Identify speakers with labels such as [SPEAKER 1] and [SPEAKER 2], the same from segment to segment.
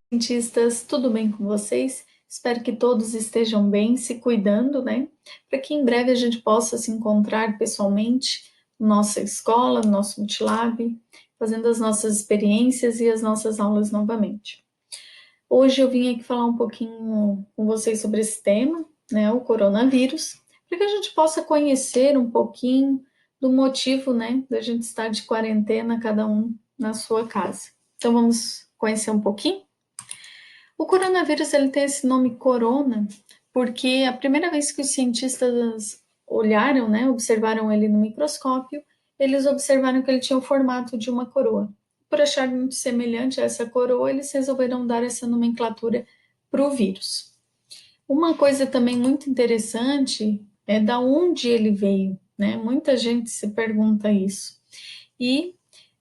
[SPEAKER 1] Cientistas, tudo bem com vocês? Espero que todos estejam bem, se cuidando, né? Para que em breve a gente possa se encontrar pessoalmente na nossa escola, no nosso Multilab, fazendo as nossas experiências e as nossas aulas novamente. Hoje eu vim aqui falar um pouquinho com vocês sobre esse tema, né? O coronavírus, para que a gente possa conhecer um pouquinho do motivo, né, da gente estar de quarentena, cada um na sua casa. Então vamos conhecer um pouquinho? O coronavírus ele tem esse nome corona porque a primeira vez que os cientistas olharam, né, observaram ele no microscópio, eles observaram que ele tinha o formato de uma coroa. Por achar muito semelhante a essa coroa, eles resolveram dar essa nomenclatura para o vírus. Uma coisa também muito interessante é da onde ele veio, né? Muita gente se pergunta isso. E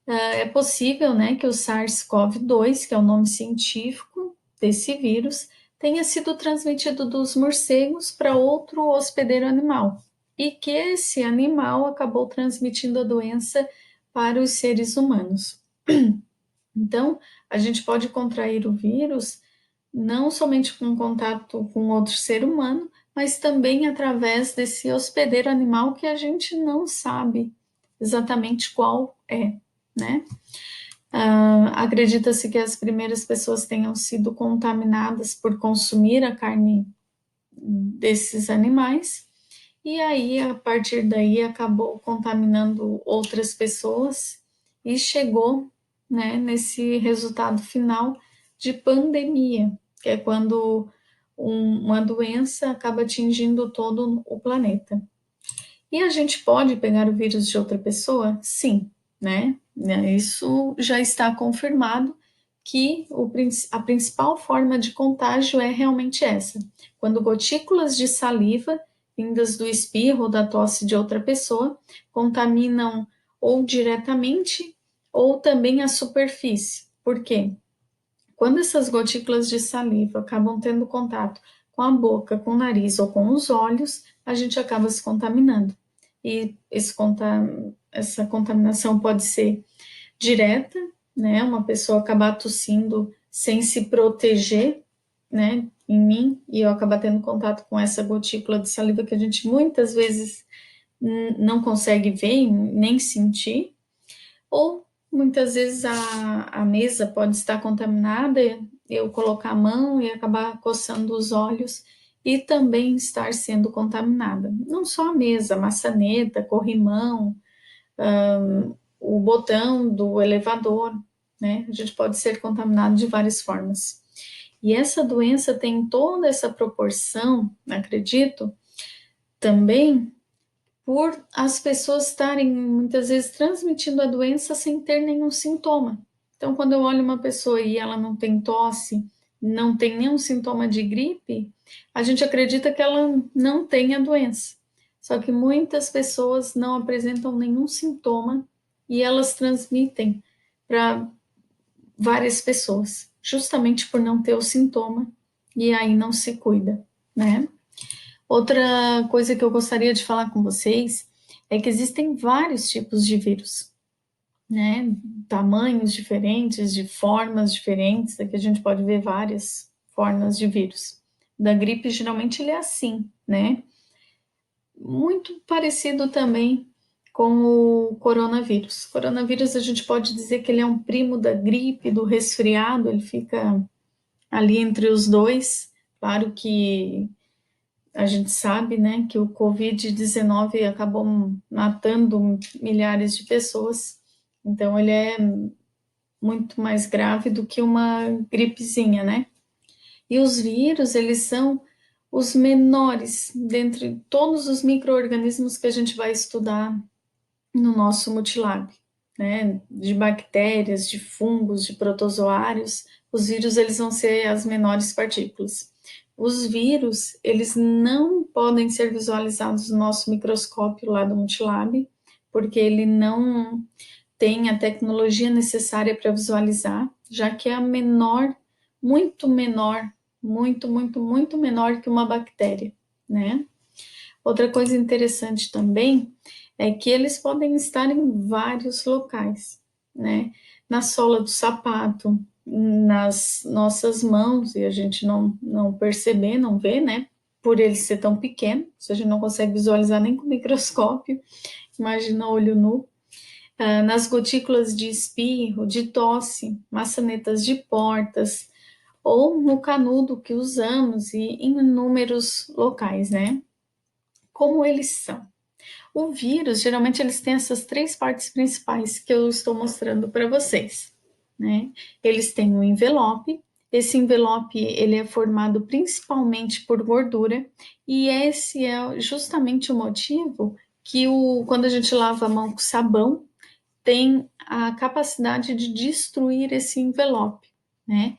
[SPEAKER 1] é possível, né, que o SARS-CoV-2, que é o nome científico desse vírus, tenha sido transmitido dos morcegos para outro hospedeiro animal e que esse animal acabou transmitindo a doença para os seres humanos. Então, a gente pode contrair o vírus não somente com contato com outro ser humano, mas também através desse hospedeiro animal que a gente não sabe exatamente qual é, né? Acredita-se que as primeiras pessoas tenham sido contaminadas por consumir a carne desses animais, e aí, a partir daí, acabou contaminando outras pessoas e chegou, né, nesse resultado final de pandemia, que é quando uma doença acaba atingindo todo o planeta. E a gente pode pegar o vírus de outra pessoa? Sim, né? Isso já está confirmado que a principal forma de contágio é realmente essa. Quando gotículas de saliva vindas do espirro ou da tosse de outra pessoa contaminam ou diretamente ou também a superfície. Por quê? Quando essas gotículas de saliva acabam tendo contato com a boca, com o nariz ou com os olhos, a gente acaba se contaminando. E essa contaminação pode ser direta, né? Uma pessoa acabar tossindo sem se proteger, né? Em mim, e eu acabar tendo contato com essa gotícula de saliva que a gente muitas vezes não consegue ver nem sentir, ou muitas vezes a mesa pode estar contaminada, eu colocar a mão e acabar coçando os olhos e também estar sendo contaminada. Não só a mesa, a maçaneta, corrimão, o botão do elevador, né? A gente pode ser contaminado de várias formas. E essa doença tem toda essa proporção, acredito, também por as pessoas estarem muitas vezes transmitindo a doença sem ter nenhum sintoma. Então, quando eu olho uma pessoa e ela não tem tosse, não tem nenhum sintoma de gripe, a gente acredita que ela não tem a doença. Só que muitas pessoas não apresentam nenhum sintoma e elas transmitem para várias pessoas, justamente por não ter o sintoma e aí não se cuida, né? Outra coisa que eu gostaria de falar com vocês é que existem vários tipos de vírus, né? Tamanhos diferentes, de formas diferentes, aqui a gente pode ver várias formas de vírus. Da gripe, geralmente, ele é assim, né? Muito parecido também com o coronavírus. O coronavírus, a gente pode dizer que ele é um primo da gripe, do resfriado, ele fica ali entre os dois. Claro que a gente sabe, né, que o Covid-19 acabou matando milhares de pessoas, então ele é muito mais grave do que uma gripezinha, né? E os vírus, eles são os menores dentre todos os micro-organismos que a gente vai estudar no nosso Multilab, né? De bactérias, de fungos, de protozoários, os vírus, eles vão ser as menores partículas. Os vírus, eles não podem ser visualizados no nosso microscópio lá do Multilab, porque ele tem a tecnologia necessária para visualizar, já que é a menor, muito menor, muito menor que uma bactéria, né? Outra coisa interessante também é que eles podem estar em vários locais, né? Na sola do sapato, nas nossas mãos, e a gente não perceber, não vê, né? Por ele ser tão pequeno, se a gente não consegue visualizar nem com microscópio, imagina olho nu. Nas gotículas de espirro, de tosse, maçanetas de portas, ou no canudo que usamos e em inúmeros locais, né? Como eles são? O vírus, geralmente, eles têm essas três partes principais que eu estou mostrando para vocês, né? Eles têm um envelope. Esse envelope, ele é formado principalmente por gordura, e esse é justamente o motivo que quando a gente lava a mão com sabão, tem a capacidade de destruir esse envelope, né?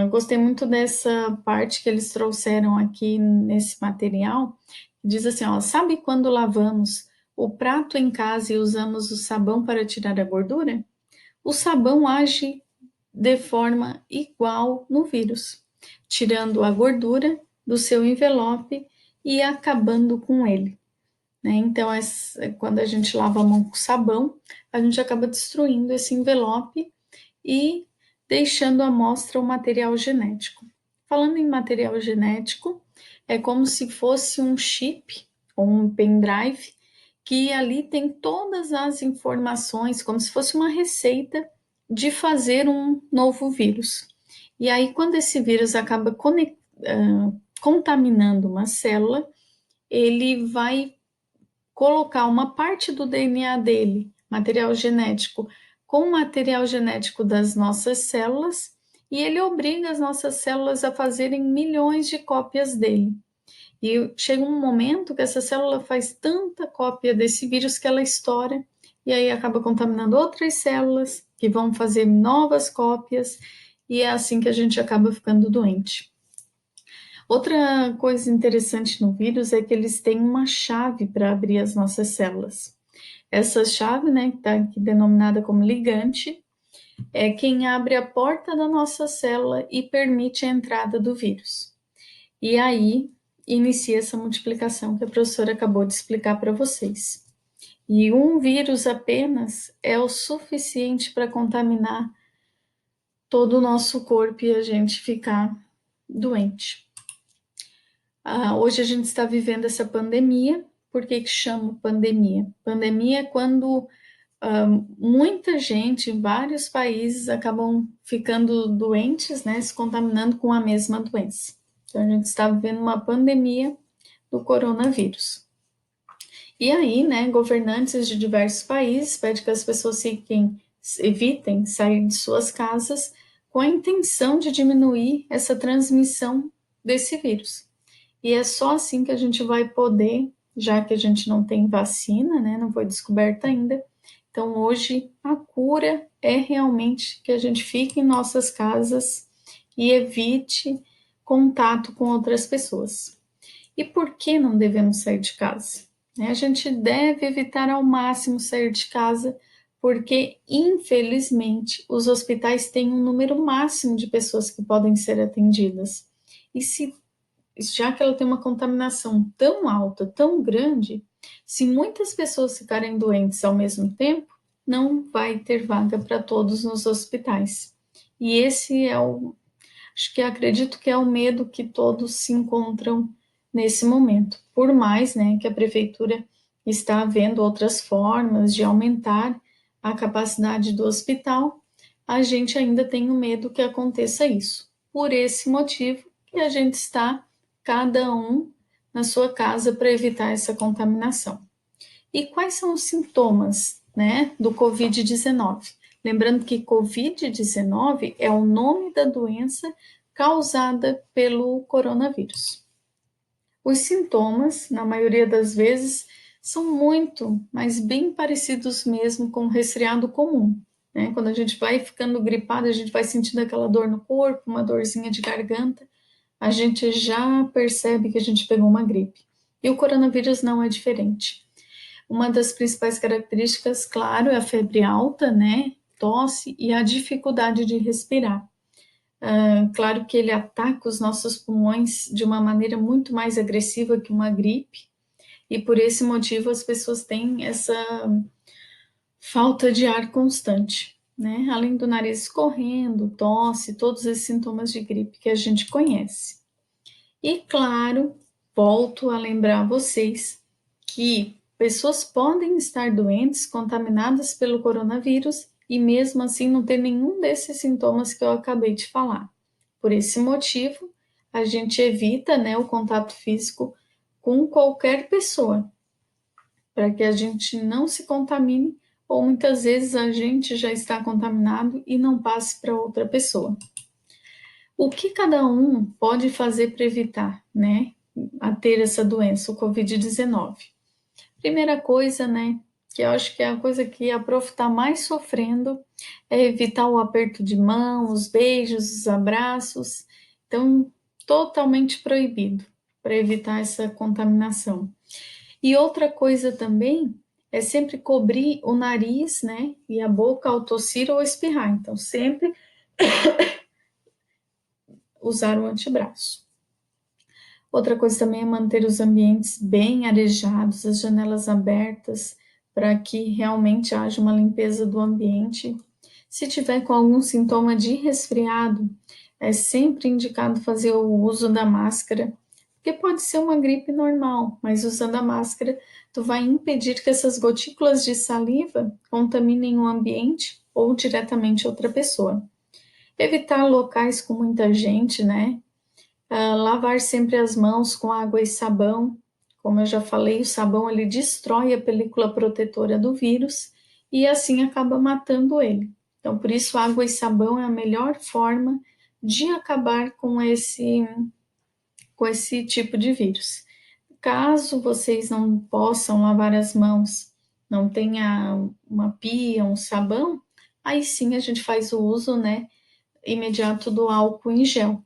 [SPEAKER 1] Gostei muito dessa parte que eles trouxeram aqui nesse material. Diz assim, ó, sabe quando lavamos o prato em casa e usamos o sabão para tirar a gordura? O sabão age de forma igual no vírus, tirando a gordura do seu envelope e acabando com ele, né? Então, quando a gente lava a mão com sabão, a gente acaba destruindo esse envelope e deixando à mostra o material genético. Falando em material genético, é como se fosse um chip ou um pendrive que ali tem todas as informações, como se fosse uma receita de fazer um novo vírus. E aí, quando esse vírus acaba contaminando uma célula, ele vai colocar uma parte do DNA dele, material genético, com o material genético das nossas células, e ele obriga as nossas células a fazerem milhões de cópias dele. E chega um momento que essa célula faz tanta cópia desse vírus que ela estoura, e aí acaba contaminando outras células que vão fazer novas cópias, e é assim que a gente acaba ficando doente. Outra coisa interessante no vírus é que eles têm uma chave para abrir as nossas células. Essa chave, né, que está aqui denominada como ligante, é quem abre a porta da nossa célula e permite a entrada do vírus. E aí inicia essa multiplicação que a professora acabou de explicar para vocês. E um vírus apenas é o suficiente para contaminar todo o nosso corpo e a gente ficar doente. Hoje a gente está vivendo essa pandemia. Por que chamo pandemia? Pandemia é quando muita gente em vários países acabam ficando doentes, né, se contaminando com a mesma doença. Então a gente está vivendo uma pandemia do coronavírus. E aí, né, governantes de diversos países pedem que as pessoas evitem sair de suas casas com a intenção de diminuir essa transmissão desse vírus. E é só assim que a gente vai poder, já que a gente não tem vacina, né, não foi descoberta ainda. Então, hoje, a cura é realmente que a gente fique em nossas casas e evite contato com outras pessoas. E por que não devemos sair de casa? A gente deve evitar ao máximo sair de casa, porque, infelizmente, os hospitais têm um número máximo de pessoas que podem ser atendidas. E já que ela tem uma contaminação tão alta, tão grande, se muitas pessoas ficarem doentes ao mesmo tempo, não vai ter vaga para todos nos hospitais. E esse é acho que acredito que é o medo que todos se encontram nesse momento. Por mais, né, que a prefeitura está vendo outras formas de aumentar a capacidade do hospital, a gente ainda tem o medo que aconteça isso. Por esse motivo que a gente está cada um na sua casa para evitar essa contaminação. E quais são os sintomas, né, do Covid-19? Lembrando que Covid-19 é o nome da doença causada pelo coronavírus. Os sintomas, na maioria das vezes, são muito, mas bem parecidos mesmo com o resfriado comum, né? Quando a gente vai ficando gripado, a gente vai sentindo aquela dor no corpo, uma dorzinha de garganta, a gente já percebe que a gente pegou uma gripe. E o coronavírus não é diferente. Uma das principais características, claro, é a febre alta, né? Tosse e a dificuldade de respirar. Claro que ele ataca os nossos pulmões de uma maneira muito mais agressiva que uma gripe, e por esse motivo as pessoas têm essa falta de ar constante, né? Além do nariz escorrendo, tosse, todos esses sintomas de gripe que a gente conhece. E claro, volto a lembrar vocês que pessoas podem estar doentes, contaminadas pelo coronavírus e mesmo assim não ter nenhum desses sintomas que eu acabei de falar. Por esse motivo, a gente evita, né, o contato físico com qualquer pessoa, para que a gente não se contamine ou muitas vezes a gente já está contaminado e não passe para outra pessoa. O que cada um pode fazer para evitar, né, a ter essa doença, o Covid-19? Primeira coisa, né, que eu acho que é a coisa que a prof está mais sofrendo, é evitar o aperto de mão, os beijos, os abraços. Então, totalmente proibido para evitar essa contaminação. E outra coisa também é sempre cobrir o nariz, né, e a boca ao tossir ou espirrar. Então, sempre usar o antebraço. Outra coisa também é manter os ambientes bem arejados, as janelas abertas, para que realmente haja uma limpeza do ambiente. Se tiver com algum sintoma de resfriado, é sempre indicado fazer o uso da máscara, porque pode ser uma gripe normal, mas usando a máscara, tu vai impedir que essas gotículas de saliva contaminem o ambiente ou diretamente outra pessoa. Evitar locais com muita gente, né? Lavar sempre as mãos com água e sabão. Como eu já falei, o sabão ele destrói a película protetora do vírus e assim acaba matando ele. Então, por isso, água e sabão é a melhor forma de acabar com esse tipo de vírus. Caso vocês não possam lavar as mãos, não tenha uma pia, um sabão, aí sim a gente faz o uso, né, imediato do álcool em gel.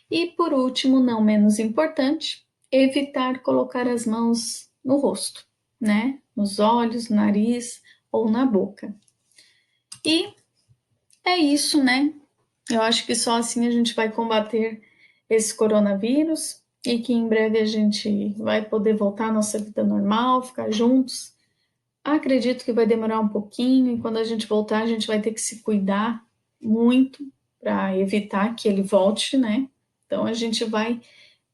[SPEAKER 1] E por último, não menos importante, evitar colocar as mãos no rosto, né? Nos olhos, no nariz ou na boca. E é isso, né? Eu acho que só assim a gente vai combater esse coronavírus e que em breve a gente vai poder voltar à nossa vida normal, ficar juntos. Acredito que vai demorar um pouquinho e quando a gente voltar, a gente vai ter que se cuidar muito para evitar que ele volte, né? Então a gente vai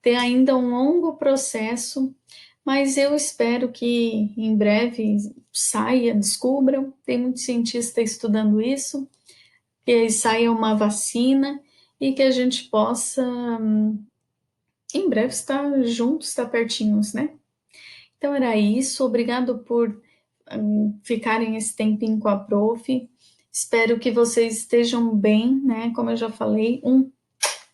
[SPEAKER 1] ter ainda um longo processo, mas eu espero que em breve saia, descubram, tem muito cientista estudando isso, que saia uma vacina e que a gente possa, em breve, estar juntos, estar pertinhos, né? Então era isso, obrigado por ficarem esse tempinho com a prof. Espero que vocês estejam bem, né? Como eu já falei, um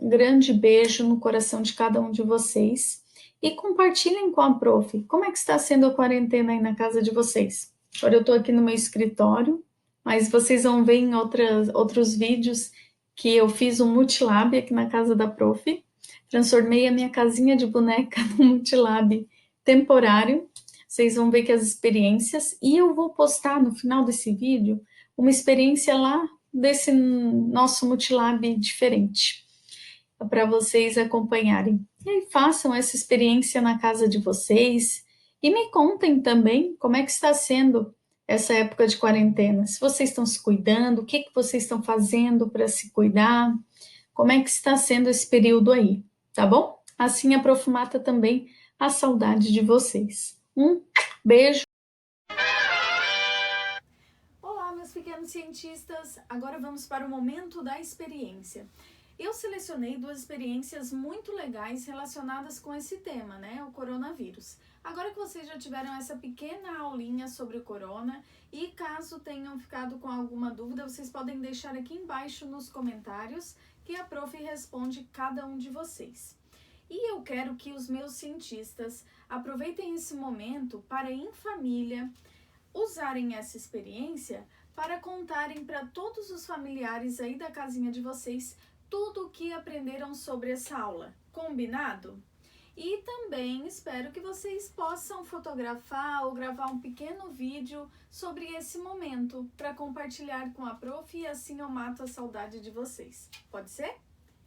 [SPEAKER 1] grande beijo no coração de cada um de vocês e compartilhem com a prof. Como é que está sendo a quarentena aí na casa de vocês? Agora eu estou aqui no meu escritório, mas vocês vão ver em outros vídeos que eu fiz um multilab aqui na casa da prof. Transformei a minha casinha de boneca num multilab temporário. Vocês vão ver que as experiências, e eu vou postar no final desse vídeo uma experiência lá desse nosso multilab diferente para vocês acompanharem. E aí façam essa experiência na casa de vocês e me contem também como é que está sendo essa época de quarentena. Se vocês estão se cuidando, o que que vocês estão fazendo para se cuidar, como é que está sendo esse período aí, tá bom? Assim a Prof mata também a saudade de vocês. Um beijo.
[SPEAKER 2] Olá, meus pequenos cientistas! Agora vamos para o momento da experiência. Eu selecionei duas experiências muito legais relacionadas com esse tema, né? O coronavírus. Agora que vocês já tiveram essa pequena aulinha sobre o corona e caso tenham ficado com alguma dúvida, vocês podem deixar aqui embaixo nos comentários que a prof responde cada um de vocês. E eu quero que os meus cientistas aproveitem esse momento para, em família, usarem essa experiência para contarem para todos os familiares aí da casinha de vocês tudo o que aprenderam sobre essa aula. Combinado? E também espero que vocês possam fotografar ou gravar um pequeno vídeo sobre esse momento para compartilhar com a prof e assim eu mato a saudade de vocês. Pode ser?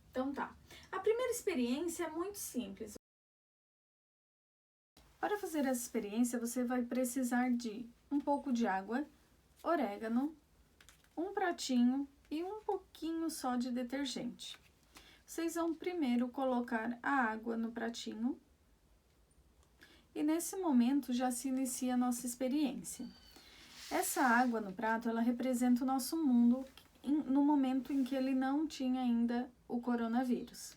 [SPEAKER 2] Então tá. A primeira experiência é muito simples. Para fazer essa experiência, você vai precisar de um pouco de água, orégano, um pratinho e um pouquinho só de detergente. Vocês vão primeiro colocar a água no pratinho e nesse momento já se inicia a nossa experiência. Essa água no prato, ela representa o nosso mundo no momento em que ele não tinha ainda o coronavírus.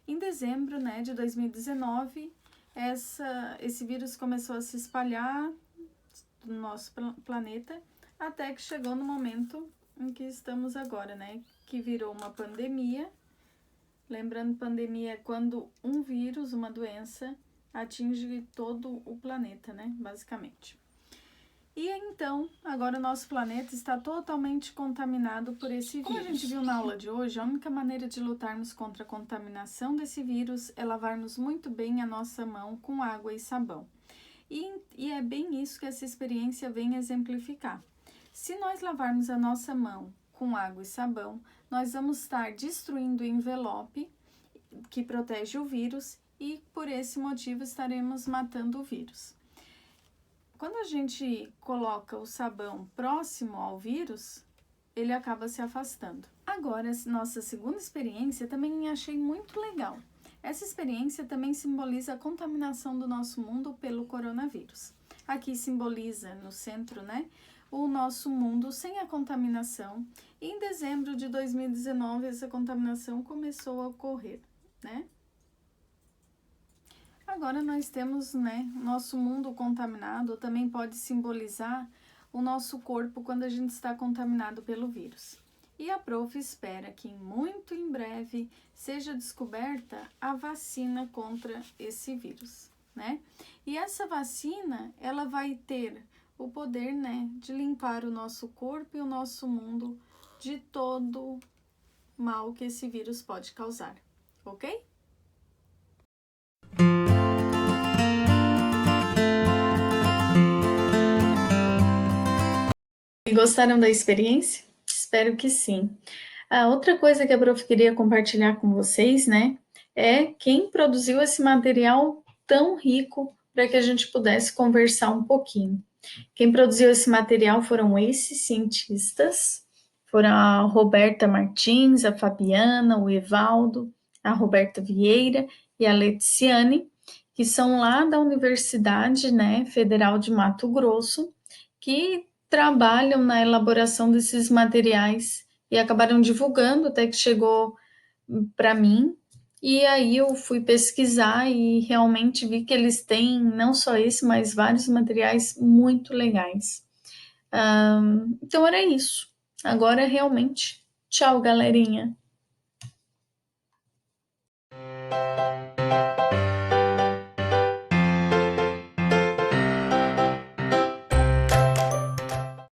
[SPEAKER 2] Em dezembro, de 2019, esse vírus começou a se espalhar no nosso planeta até que chegou no momento em que estamos agora, que virou uma pandemia. Lembrando, pandemia é quando um vírus, uma doença, atinge todo o planeta, basicamente. E então, agora o nosso planeta está totalmente contaminado por esse vírus. Como a gente viu na aula de hoje, a única maneira de lutarmos contra a contaminação desse vírus é lavarmos muito bem a nossa mão com água e sabão. E é bem isso que essa experiência vem exemplificar. Se nós lavarmos a nossa mão com água e sabão, nós vamos estar destruindo o envelope que protege o vírus e por esse motivo estaremos matando o vírus. Quando a gente coloca o sabão próximo ao vírus, ele acaba se afastando. Agora, nossa segunda experiência também achei muito legal. Essa experiência também simboliza a contaminação do nosso mundo pelo coronavírus. Aqui simboliza no centro, o nosso mundo sem a contaminação. E em dezembro de 2019, essa contaminação começou a ocorrer, Agora nós temos, nosso mundo contaminado, também pode simbolizar o nosso corpo quando a gente está contaminado pelo vírus. E a prof espera que muito em breve seja descoberta a vacina contra esse vírus, E essa vacina, ela vai ter o poder, de limpar o nosso corpo e o nosso mundo de todo mal que esse vírus pode causar, ok?
[SPEAKER 1] Gostaram da experiência? Espero que sim. A outra coisa que a prof queria compartilhar com vocês, é quem produziu esse material tão rico para que a gente pudesse conversar um pouquinho. Quem produziu esse material foram esses cientistas, foram a Roberta Martins, a Fabiana, o Evaldo, a Roberta Vieira e a Leticiane, que são lá da Universidade, Federal de Mato Grosso, que trabalham na elaboração desses materiais e acabaram divulgando até que chegou para mim. E aí eu fui pesquisar e realmente vi que eles têm não só esse, mas vários materiais muito legais. Então era isso. Agora realmente, tchau, galerinha.